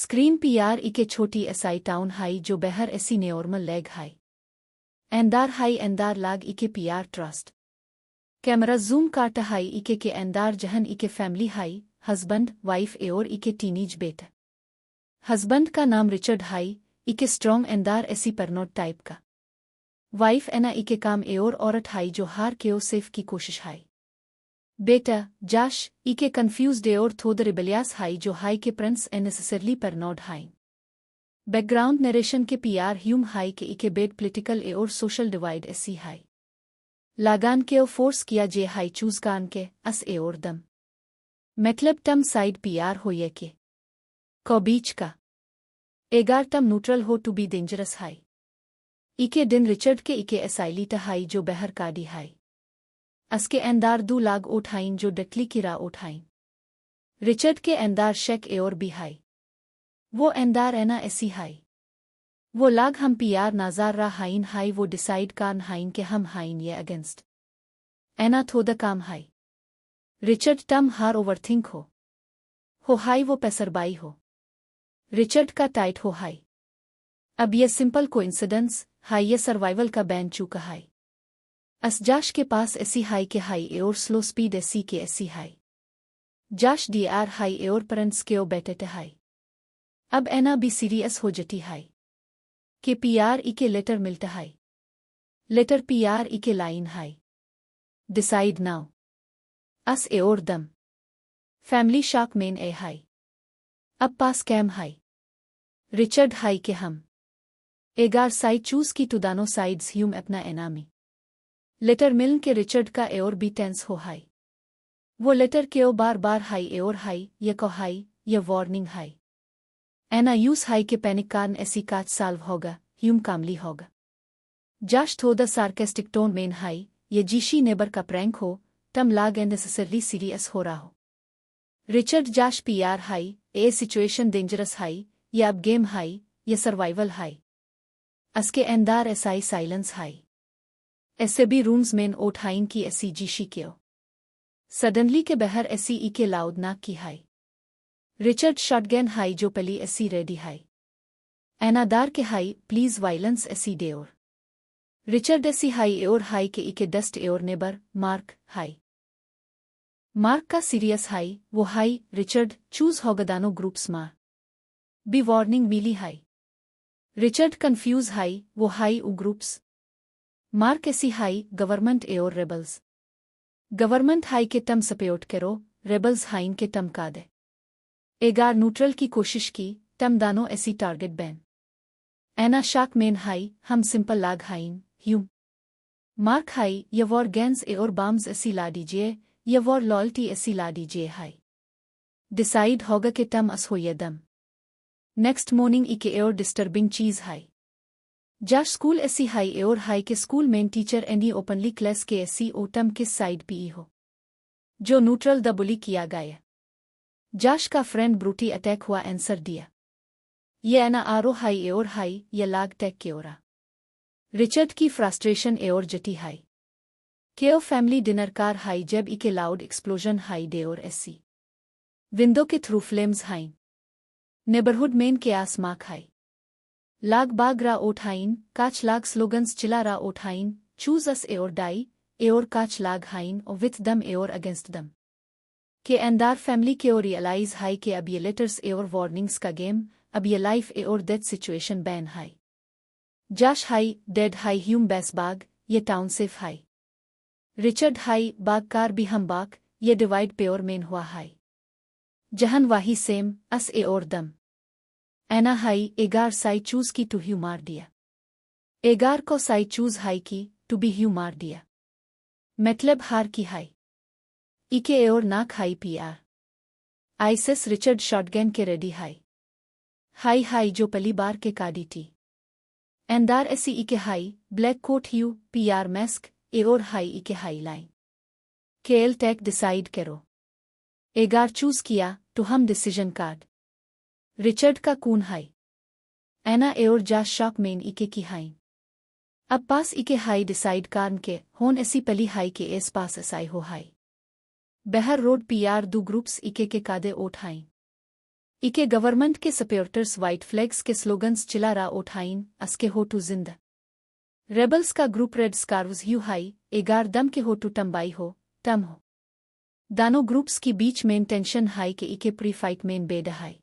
screen PR इके छोटी SI town high जो Behar AC normal leg high एंदार लाग इके पीआर ट्रस्ट कैमरा जूम काट हाई इके के एंदार जहन इके फैमिली हाई हस्बैंड वाइफ एओर इके टीनेज बेटा हस्बैंड का नाम रिचर्ड हाई इके स्ट्रॉन्ग एंदार एसी परनोट टाइप का वाइफ एना इके काम एओर औरत हाई जो हार केओ सेफ की कोशिश हाई बेटा जाश इके कंफ्यूज्ड एओर थोद रिबलियास हाई जो हाई के प्रिंस ए नेसेसरली परनोड हाई बैकग्राउंड नरेशन के पीआर ह्यूम हाई के इके बेड पॉलिटिकल एओर सोशल डिवाइड एसी हाई लागान के ओ फोर्स किया जे हाई चूज कान के अस एओर दम मतलब टम साइड पीआर हो ये के को बीच का एगार टम न्यूट्रल हो टू बी डेंजरस हाई इके दिन रिचर्ड के इके एसाइलीटा हाई जो बहर काडी हाई असके एंदार दू लाग ओठाइन जो डटली किरा ओठाइन रिचर्ड के एंदार शेक एओर भी हाई वो एंदार एना ऐसी हाई वो लाग हम पीआर नाजार रा हाइन हाई वो डिसाइड कान हाइन के हम हाइन ये अगेंस्ट एना थोदा काम हाई रिचर्ड टम हार ओवरथिंक हो हाई वो पेसरबाई हो रिचर्ड का टाइट हो हाई अब ये सिंपल कोइंसिडेंस हाई ये सर्वाइवल का बैन चूका हाई जाश के पास ऐसी हाई के हाई एओर स्लो स्पीड ऐसी के ऐसी हाई जाश डीआर हाई एओर पेरेंट्स के ओ बेटे हाई अब एना भी सीरियस हो जटी हाई के पीआर इके लेटर मिलता हाई लेटर पीआर इके लाइन हाई डिसाइड नाउ अस एओर दम फैमिली शाक मेन ए हाई अब पास कैम हाई रिचर्ड हाई के हम एगार साइड चूज की टुदानो साइड्स ह्यूम अपना एनामी लेटर मिलन के रिचर्ड का एओर भी टेंस हो हाई वो लेटर के ओ बार हाई एओर हाई ये को हाई ये वार्निंग हाई एना यूस हाई के पैनिक कान ऐसी काच साल्व होगा ह्यूम कामली होगा जाश थोदा सार्केस्टिक टोन मेन हाई ये जीशी नेबर का प्रैंक हो तम लाग एंड नेसेसरली सीरियस हो रहा हो रिचर्ड जाश पीआर हाई ए सिचुएशन डेंजरस हाई ये अब गेम हाई ये सर्वाइवल हाई असके एंदार एसआई साइलेंस हाई ऐसे भी रूम्स मेन ओठाइन की ऐसी जीशी क्यों सडनली के बहर ऐसी ई के लाउड नाक की हाई रिचर्ड शॉटगन हाई जो पली ऐसी रेडी हाई एनादार के हाई प्लीज वायलेंस ऐसी डेओर रिचर्ड ऐसी हाई एओर हाई के इके डस्ट एओर नेबर मार्क हाई मार्क का सीरियस हाई वो हाई रिचर्ड चूज होगदानो ग्रुप्स मार बी वार्निंग मिली हाई रिचर्ड कंफ्यूज हाई वो हाई उ ग्रुप्स मार्क ऐसी हाई गवर्नमेंट एओर रेबल्स गवर्नमेंट हाई के तम सपोर्ट करो रेबल्स हाइन के तम का दे एगार न्यूट्रल की कोशिश की तम दानो ऐसी टारगेट बैन एना शाक मेन हाई हम सिंपल लाग हाइन ह्यूम मार्क हाई ये वॉर गैंस एओर बाम्स ऐसी ला दीजिए ये वॉर लॉयल्टी ऐसी ला दीजिए हाई डिसाइड होगा के तम अस हो ये दम नेक्स्ट मॉर्निंग इके एओर डिस्टर्बिंग चीज हाई जाश स्कूल ऐसी हाई एओर हाई के school main teacher Andy openly class के ऐसी ओटम किस साइड पी हो जो न्यूट्रल द बुली किया गया जाश का फ्रेंड ब्रूटी अटैक हुआ आंसर दिया ये एना आरो हाई एओर हाई ये लाग टैक के ओरा रिचर्ड की फ्रस्ट्रेशन एओर जटी हाई केओ फैमिली डिनर कार हाई जब इके लाउड एक्सप्लोजन हाई डेओर ऐसी विंडो के through flames high neighbourhood main के आस माक हाई लाग बाग रा ओठाइन काच लाग स्लोगन्स चिला रा ओठाइन चूज अस एओर डाई एओर काच लाग हाइन और विथ दम एओर अगेंस्ट दम के एंदार फैमिली के ओर रियलाइज हाई के अब ये लेटर्स एओर वार्निंग्स का गेम अब ये लाइफ एओर डेथ सिचुएशन बैन हाई जाश हाई डेड हाई ह्यूम बैस बाग ये टाउन सेफ हाई रिचर्ड हाई बाग कार भी हम बाग ये डिवाइड पेओर मेन हुआ हाई जहन वाही सेम अस एओर दम एना हाई एगार साई चूज की टू ह्यू मार दिया एगार को साई चूज हाई की टू बी ह्यू मार दिया मतलब हार की हाई इके एओर नाक हाई पीआर आइसिस रिचर्ड शॉटगन के रेडी हाई हाई हाई जो पली बार के काडी टी एंदार ऐसी इके हाई ब्लैक कोट ह्यू पीआर मैस्क एओर हाई इके हाई लाइन केएल टेक डिसाइड करो एगार चूज किया टू हम डिसीजन कार्ड रिचर्ड का कून हाई एना एओर जा शॉक मेन इके की हाई अब पास इके हाई डिसाइड कार्न के होन ऐसी पली हाई के एस पास एसाई हो हाई बहर रोड पीआर दू ग्रुप्स इके के कादे ओठ हाई इके गवर्नमेंट के सपोर्टर्स वाइट फ्लैग्स के स्लोगन्स चिल्ला रा उठाइन अस्के हो टू जिंदा रेबल्स का group red scarves you high एगार दम के हो टू टम्बाई हो तम हो दानो ग्रुप्स की बीच मेन टेंशन हाई के इके प्री फाइट मेन बेड हाई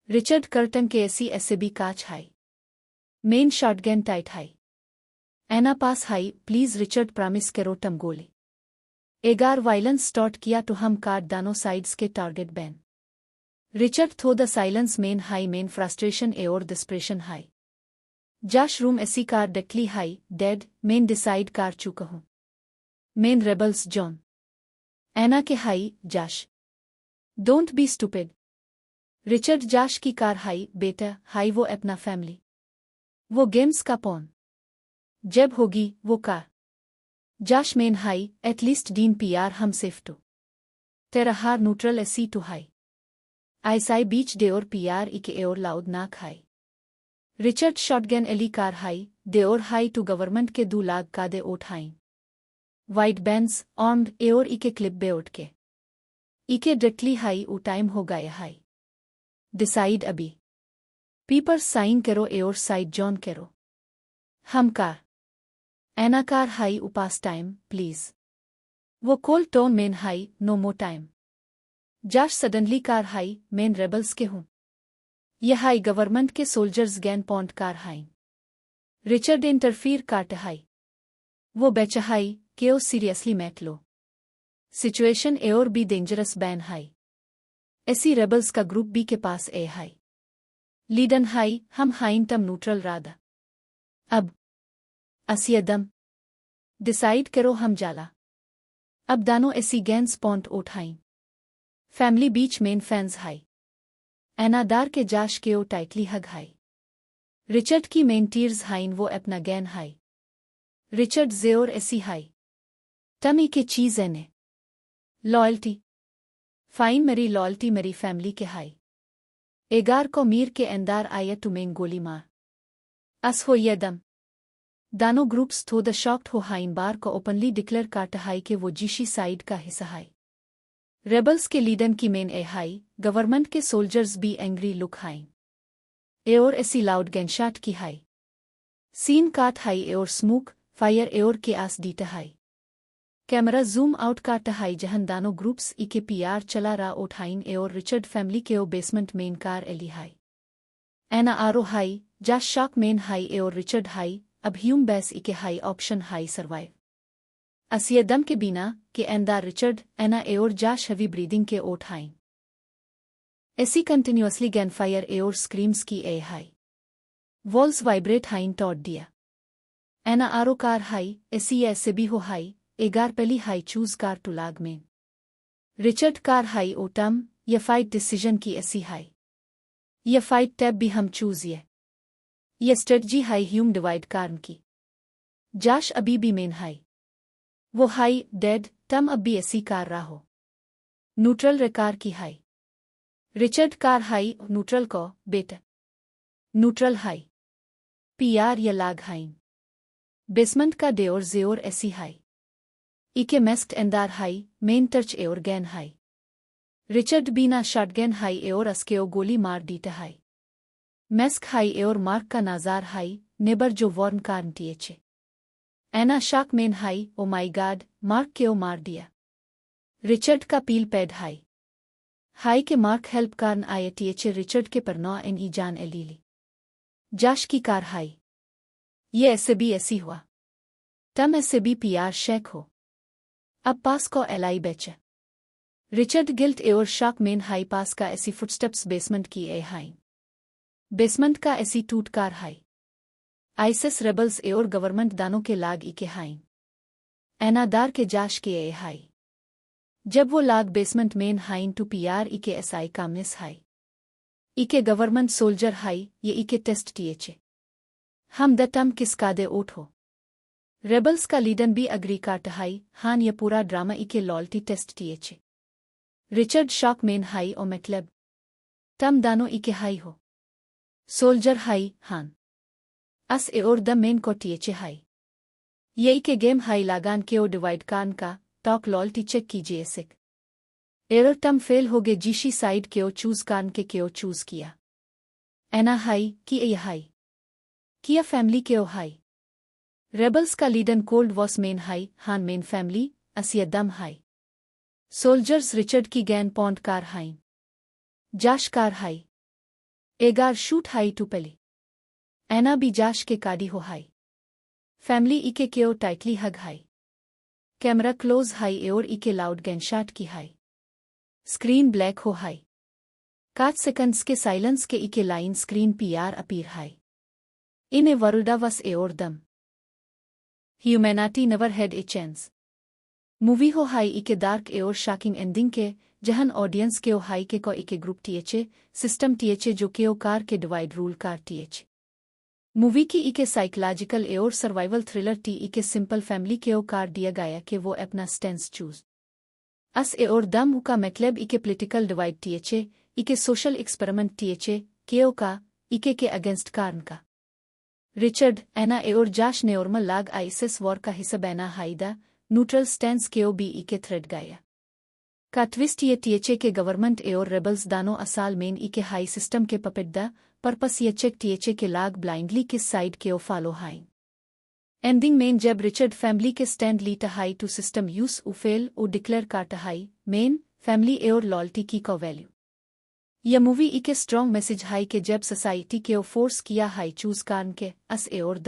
रिचर्ड कर्टन के ऐसे भी काच हाई मेन शॉटगन टाइट हाई एना पास हाई प्लीज रिचर्ड प्रॉमिस करो टम गोली एगार वायलेंस स्टार्ट किया तो हम कार्ड दानो साइड्स के टारगेट बैन रिचर्ड थो द साइलेंस मेन हाई मेन फ्रस्ट्रेशन एओर डिस्प्रेशन हाई जाश रूम ऐसी कार डेक्ली हाई डेड मेन डिसाइड कार चुका हूँ मेन रेबल्स जॉन एना के हाई Josh don't be stupid Richard Josh की कार हाई बेटा हाई वो अपना फैमिली वो गेम्स का पॉन जब होगी वो कार जाश मेन हाई एटलीस्ट डीन पीआर हम सेफ टू तेरा हार न्यूट्रल एसी टू हाई आईसाई बीच डेओर पीआर इके एओर लाउड नाक हाई रिचर्ड शॉटगन एली कार हाई देओर हाई टू गवर्नमेंट के 2 लाख का दे ओट हाई वाइट बैंस ऑर्म्ड एओर इके क्लिप बे उठ के इके डायरेक्टली हाई उ टाइम हो गए हाई डिसाइड अभी पीपर साइन करो एओर साइड जॉन करो हम कार एना कार हाई उपास टाइम प्लीज वो कोल टोन मेन हाई नो मो टाइम जाश सडनली कार हाई मेन रेबल्स के हूँ यह हाई गवर्नमेंट के सोल्जर्स गैन पॉन्ट कार हाई रिचर्ड इंटरफीर काट हाई वो बेचहाई के ओ सीरियसली मैट लो सिचुएशन एओर बी डेंजरस बैन हाई ऐसी रेबल्स का ग्रुप बी के पास ए हाई लीडन हाई हम हाइन तम न्यूट्रल रादा अब असियदम डिसाइड करो हम जाला अब दानो ऐसी गैंस पॉन्ट उठाइन फैमिली बीच मेन फैंस हाई एनादार के जाश के ओ टाइटली हग हाई रिचर्ड की मेन टीर्स हाइन वो अपना गैन हाई रिचर्ड जेओर ऐसी हाई तमी के चीज एने लॉयल्टी फाइन मेरी लॉयल्टी मेरी फैमिली के हाई एगार को मीर के एंदार आया तुम्हें गोली मार अस हो ये दम दानो ग्रुप्स थो द शॉक्ड हो हाइन बार को ओपनली डिक्लेयर काट हाई के वो जीशी साइड का हिस्सा हाई रेबल्स के लीडन की मेन ए हाई गवर्नमेंट के सोल्जर्स बी एंग्री लुक हाई एओर ऐसी लाउड गैनशाट की हाई सीन काट हाई एओर स्मोक फायर एओर के आस डीट हाई कैमरा जूम आउट काट हाई जहन दानो ग्रुप्स इके पीआर चला रा उठाइन एओर रिचर्ड फैमिली के ओ बेसमेंट मेन कार एली हाई एना आरो हाई जाश शॉक मेन हाई एओर रिचर्ड हाई अब ह्यूम बैस इके हाई ऑप्शन हाई सर्वाइव असिय दम के बिना के एंदार रिचर्ड एना एओर जाश हवी ब्रीदिंग के ओट हाइन ऐसी कंटिन्यूअसली गैनफायर एओर स्क्रीम्स की ए हाई वॉल्स वाइब्रेट हाइन टॉट दिया एना आरो कार हाई ऐसे भी हो हाई एगार पहली हाई चूज कार टू लाग में रिचर्ड कार हाई ओटम ये फाइट डिसीजन की ऐसी हाई ये फाइट टैब भी हम चूज ये स्ट्रेटजी हाई ह्यूम डिवाइड कार्म की जाश अभी भी मेन हाई वो हाई डेड तम अब भी ऐसी कार रहा न्यूट्रल रेकार की high Richard car high neutral को बेटा न्यूट्रल हाई पीआर या लाग हाइन बेसमेंट का डेओर जेओर ऐसी हाई इके मेस्क्ड एंदार हाई मेन टर्च एओर गैन हाई रिचर्ड बीना शॉटगन हाई एओर अस्केओ गोली मार डीटा हाई मेस्क हाई एओर मार्क का नाजार हाई नेबर जो वॉर्न कार्न टीएचे एना शाक मेन हाई ओ माई गाड मार्क के ओ मार दिया रिचर्ड का पील पैड हाई हाई के मार्क हेल्प कार्न आए टीएचे रिचर्ड के परनौ एन ई जान एलीली जाश की कार हाई ये ऐसे भी ऐसी हुआ तम ऐसे भी पीआर शेक हो अब पास को एलाई बेचे रिचर्ड गिल्ट एओर शाक मेन हाई पास का ऐसी फुटस्टेप्स बेसमेंट की ए हाई बेसमेंट का ऐसी टूट कार हाई आईएसएस रेबल्स एओर गवर्नमेंट दानों के लाग इके हाई एनादार के जाश के ए हाई जब वो लाग बेसमेंट मेन हाइन टू पीआर इके एसआई कामनेस हाई इके गवर्नमेंट सोल्जर हाई ये इके टेस्ट टीएचे हम द टम किस कादे ओठो रेबल्स का लीडन भी अग्री काट हाई हान ये पूरा ड्रामा इके लॉयल्टी टेस्ट टीएचे रिचर्ड शॉक मेन हाई ओ मैक्लेब तम दानो इके हाई हो सोल्जर हाई हान अस एओर द मेन को टीएचे हाई ये इके गेम हाई लागान के ओ डिवाइड कान का टॉक लॉयल्टी चेक कीजिए सिक एरर टम फेल हो गे जीशी साइड क्यों चूज कान के क्यों चूज किया एना हाई कि ए हाई किया फैमिली क्यों हाई रेबल्स का लीडन कोल्ड वॉस मेन हाई हान मेन फैमिली असिया दम हाई सोल्जर्स रिचर्ड की गैन पॉन्ड कार हाई जाश कार हाई एगार शूट हाई टू पेली एना भी जाश के काडी हो हाई फैमिली इके क्यों टाइटली हग हाई कैमरा क्लोज हाई एओर इके लाउड गैनशाट की हाई स्क्रीन ब्लैक हो हाई 5 सेकंड्स के साइलेंस के इके लाइन स्क्रीन पीआर अपीर हाई इन ए वरुडा वस एओर दम humanity never had a chance movie हो हाई इके डार्क एओर शॉकिंग एंडिंग के जहन ऑडियंस के ओ हाई के को इके ग्रुप टीएचए सिस्टम टीएचए जो के ओ कार के डिवाइड रूल कार टीएच मूवी की इके साइकोलॉजिकल एओर सर्वाइवल थ्रिलर टी इके सिंपल फैमिली के ओ कार दिया गया कि वो अपना स्टेंस चूज अस एओर दम उका मैक्लेब इके पॉलिटिकल डिवाइड टीएचए इके सोशल एक्सपेरिमेंट टीएचए के ओ का इके के अगेंस्ट कार्न का रिचर्ड एना एओर जाश नेओर्मल लाग आइसिस वॉर का हिस्सा बैना हाइदा न्यूट्रल स्टैंस के ओ बी इके थ्रेड गाया का ट्विस्ट ये टीएचए के गवर्नमेंट एओर रेबल्स दानो असाल मेन इके हाई सिस्टम के पपेड्डा पर्पस ये चेक टीएचए के लाग ब्लाइंडली किस साइड के ओ फॉलो हाई एंडिंग मेन जब रिचर्ड फैमिली के स्टैंड ली टहाई टू सिस्टम यूस उफेल ओ डिक्लेयर का टहाई मेन फैमिली एओर लॉयल्टी की को वैल्यू यह मूवी इके स्ट्रॉन्ग मैसेज हाई के जब सोसाइटी के ओ फोर्स किया हाई चूज कान के अस एओर